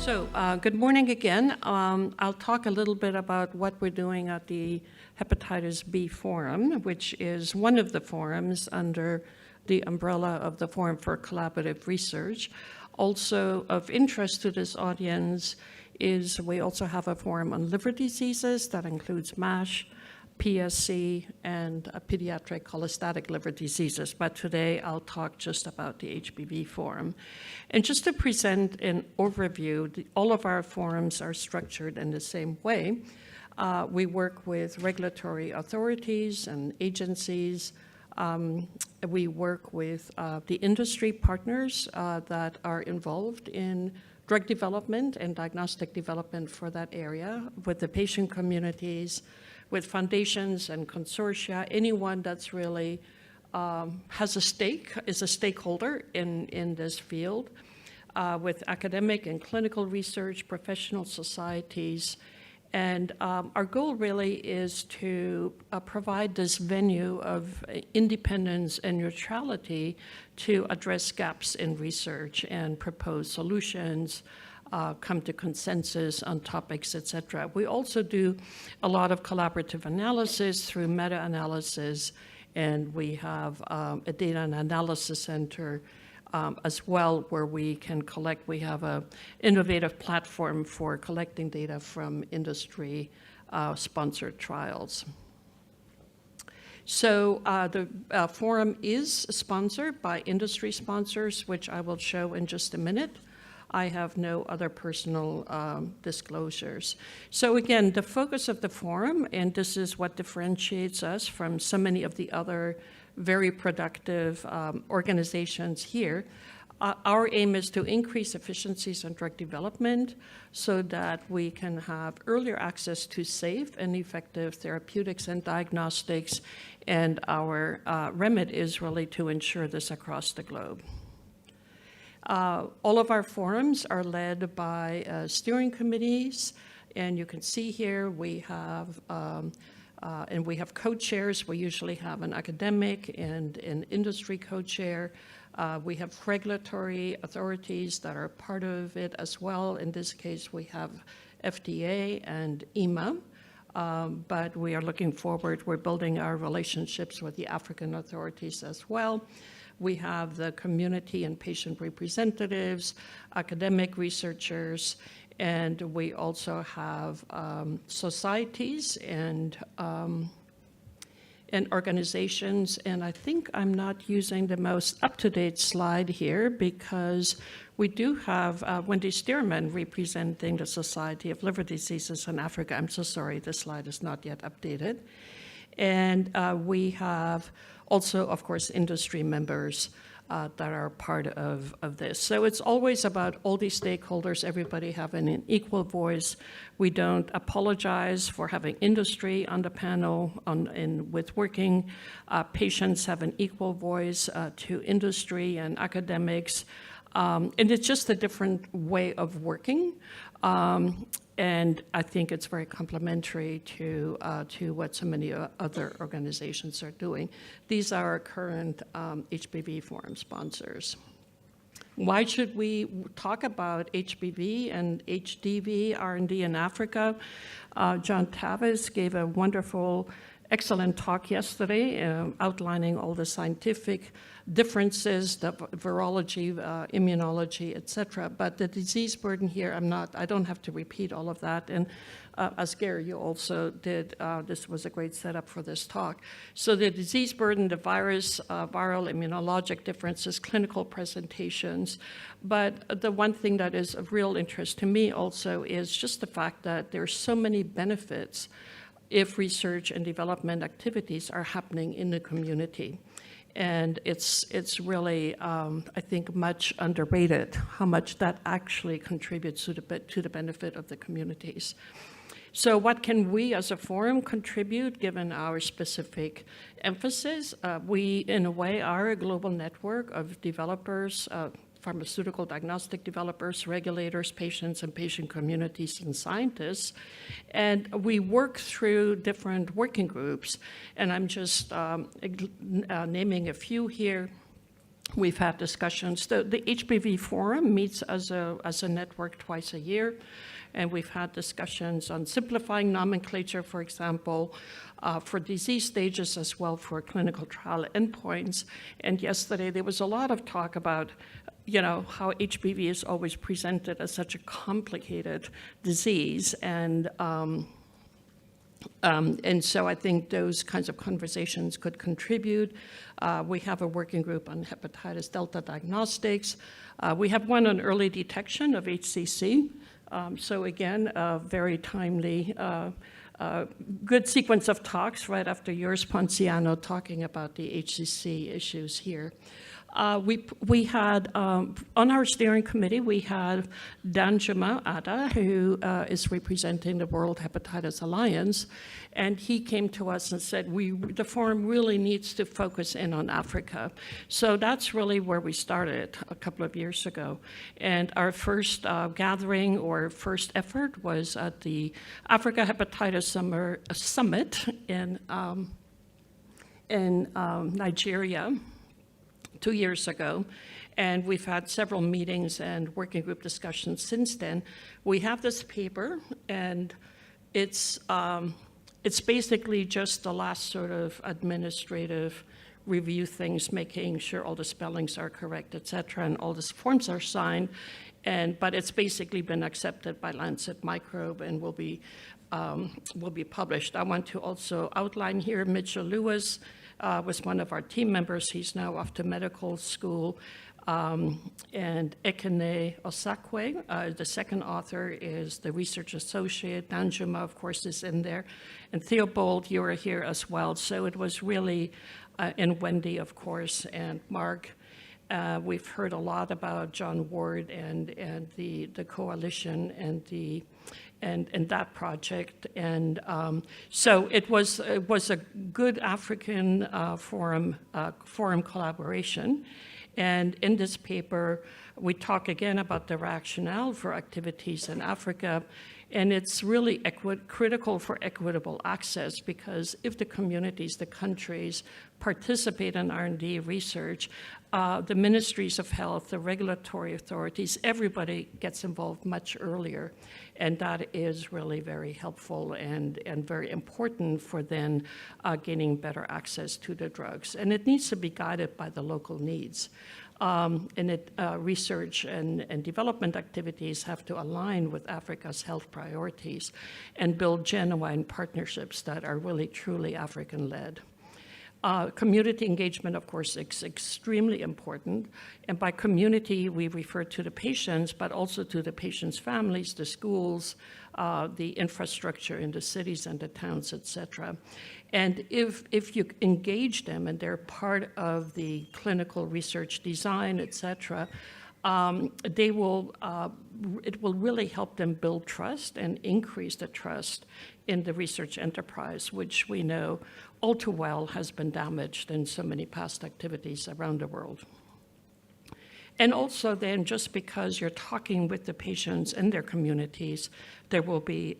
Good morning again. I'll talk a little bit about what we're doing at the Hepatitis B Forum, which is one of the forums under the umbrella of the Forum for Collaborative Research. Also of interest to this audience is we also have a forum on liver diseases that includes MASH, PSC, and pediatric cholestatic liver diseases. But today I'll talk just about the HBV forum. And just to present an overview, all of our forums are structured in the same way. We work with regulatory authorities and agencies. We work with the industry partners that are involved in drug development and diagnostic development for that area, with the patient communities, with foundations and consortia, anyone that's really has a stake, is a stakeholder in this field, with academic and clinical research, professional societies. And our goal really is to provide this venue of independence and neutrality to address gaps in research and propose solutions, come to consensus on topics, etc. We also do a lot of collaborative analysis through meta-analysis, and we have a data and analysis center as well, where we can collect. We have an innovative platform for collecting data from industry sponsored trials. So the forum is sponsored by industry sponsors, which I will show in just a minute. I have no other personal disclosures. So again, the focus of the forum, and this is what differentiates us from so many of the other very productive organizations here. Our aim is to increase efficiencies in drug development so that we can have earlier access to safe and effective therapeutics and diagnostics, and our remit is really to ensure this across the globe. All of our forums are led by steering committees, and you can see here we have co-chairs. We usually have an academic and an industry co-chair. We have regulatory authorities that are part of it as well. In this case, we have FDA and EMA, but we are looking forward. We're building our relationships with the African authorities as well. We have the community and patient representatives, academic researchers, and we also have societies and organizations. And I think I'm not using the most up-to-date slide here because we do have Wendy Stearman representing the Society of Liver Diseases in Africa. I'm so sorry, the slide is not yet updated. And we have also, of course, industry members that are part of this. So it's always about all these stakeholders, everybody having an equal voice. We don't apologize for having industry on the panel with working. Patients have an equal voice to industry and academics. And it's just a different way of working. And I think it's very complementary to what so many other organizations are doing. These are our current HBV forum sponsors. Why should we talk about HBV and HDV R&D in Africa? John Tavis gave a wonderful, excellent talk yesterday outlining all the scientific differences, the virology, immunology, et cetera. But the disease burden here, I don't have to repeat all of that. And as Gary, you also did, this was a great setup for this talk. So the disease burden, the virus, viral immunologic differences, clinical presentations. But the one thing that is of real interest to me also is just the fact that there's so many benefits if research and development activities are happening in the community. And it's really, I think, much underrated how much that actually contributes to the benefit of the communities. So what can we as a forum contribute given our specific emphasis? We, in a way, are a global network of developers, pharmaceutical diagnostic developers, regulators, patients, and patient communities and scientists. And we work through different working groups. And I'm just naming a few here. We've had discussions. The HBV Forum meets as a network twice a year, and we've had discussions on simplifying nomenclature, for example, for disease stages as well for clinical trial endpoints. And yesterday there was a lot of talk about how HBV is always presented as such a complicated disease, and so I think those kinds of conversations could contribute. We have a working group on hepatitis delta diagnostics. We have one on early detection of HCC. So again, a very timely, good sequence of talks right after yours, Ponciano, talking about the HCC issues here. We had, on our steering committee, we had Danjuma Ada, who is representing the World Hepatitis Alliance, and he came to us and said, the forum really needs to focus in on Africa. So that's really where we started a couple of years ago. And our first gathering or first effort was at the Africa Hepatitis Summit in Nigeria 2 years ago, and we've had several meetings and working group discussions since then. We have this paper, and it's basically just the last sort of administrative review things, making sure all the spellings are correct, et cetera, and all the forms are signed. But it's basically been accepted by Lancet Microbe and will be published. I want to also outline here Mitchell Lewis was one of our team members. He's now off to medical school. And Ekene Osakwe, the second author, is the research associate. Danjuma, of course, is in there. And Theobald, you are here as well. So it was really, and Wendy, of course, and Mark. We've heard a lot about John Ward and the coalition and that project, and so it was a good African forum collaboration. And in this paper, we talk again about the rationale for activities in Africa, and it's really critical for equitable access, because if the communities, the countries, participate in R&D research, the ministries of health, the regulatory authorities, everybody gets involved much earlier. And that is really very helpful and very important for then gaining better access to the drugs. And it needs to be guided by the local needs. Research and development activities have to align with Africa's health priorities and build genuine partnerships that are really truly African-led. Community engagement, of course, is extremely important. And by community, we refer to the patients, but also to the patients' families, the schools, the infrastructure in the cities and the towns, et cetera. And if you engage them and they're part of the clinical research design, et cetera, it will really help them build trust and increase the trust in the research enterprise, which we know all too well has been damaged in so many past activities around the world. And also then, just because you're talking with the patients and their communities, there will be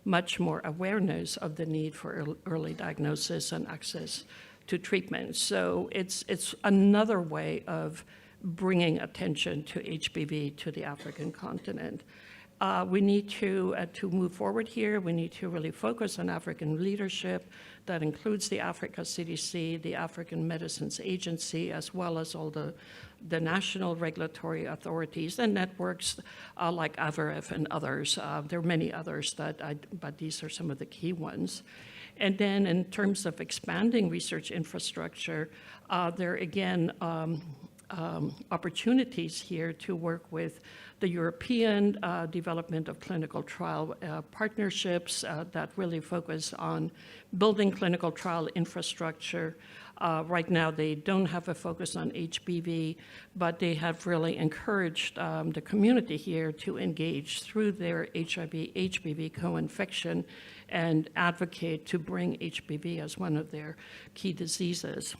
much more awareness of the need for early diagnosis and access to treatment. So it's another way of bringing attention to HBV to the African continent. We need to move forward here. We need to really focus on African leadership. That includes the Africa CDC, the African Medicines Agency, as well as all the national regulatory authorities and networks like AVRF and others. There are many others, but these are some of the key ones. And then in terms of expanding research infrastructure, there are again opportunities here to work with the European development of clinical trial partnerships that really focus on building clinical trial infrastructure. Right now, they don't have a focus on HBV, but they have really encouraged the community here to engage through their HBV co-infection and advocate to bring HBV as one of their key diseases.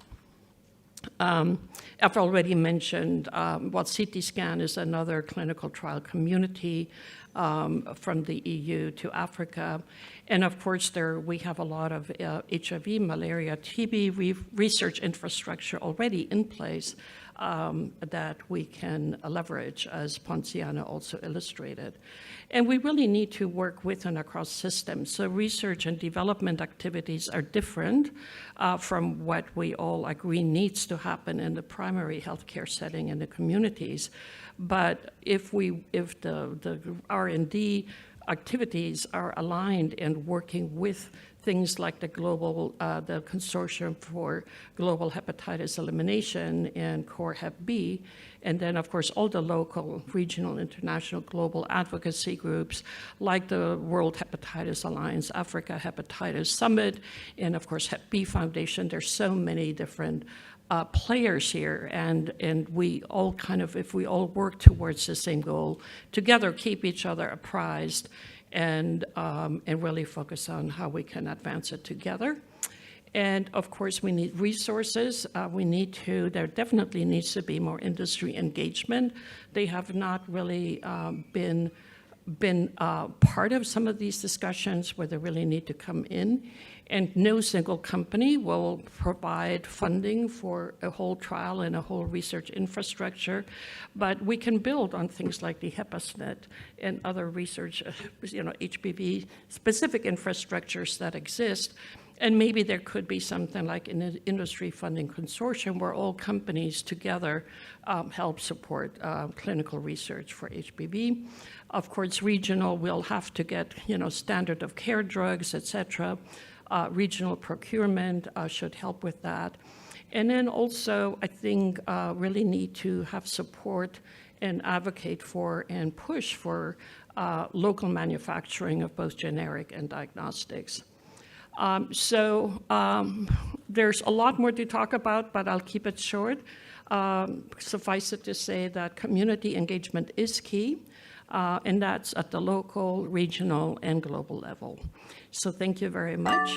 I've already mentioned CT scan is another clinical trial community. from the EU to Africa. And of course, we have a lot of HIV, malaria, TB research infrastructure already in place that we can leverage, as Ponciana also illustrated. And we really need to work with and across systems. So research and development activities are different from what we all agree needs to happen in the primary healthcare setting in the communities. But if the R&D activities are aligned and working with things like the Consortium for Global Hepatitis Elimination and Core Hep B, and then of course all the local, regional, international, global advocacy groups like the World Hepatitis Alliance, Africa Hepatitis Summit, and of course Hep B Foundation. There's so many different players here, and we all if we all work towards the same goal, together keep each other apprised, and really focus on how we can advance it together. And of course, we need resources. There definitely needs to be more industry engagement. They have not really been part of some of these discussions where they really need to come in. And no single company will provide funding for a whole trial and a whole research infrastructure, but we can build on things like the HEPASNet and other research, HBV specific infrastructures that exist. And maybe there could be something like an industry funding consortium where all companies together help support clinical research for HBV. Of course, regional will have to get, standard of care drugs, et cetera. Regional procurement should help with that. And then also, I think, really need to have support and advocate for and push for local manufacturing of both generic and diagnostics. There's a lot more to talk about, but I'll keep it short. Suffice it to say that community engagement is key, and that's at the local, regional, and global level. So thank you very much.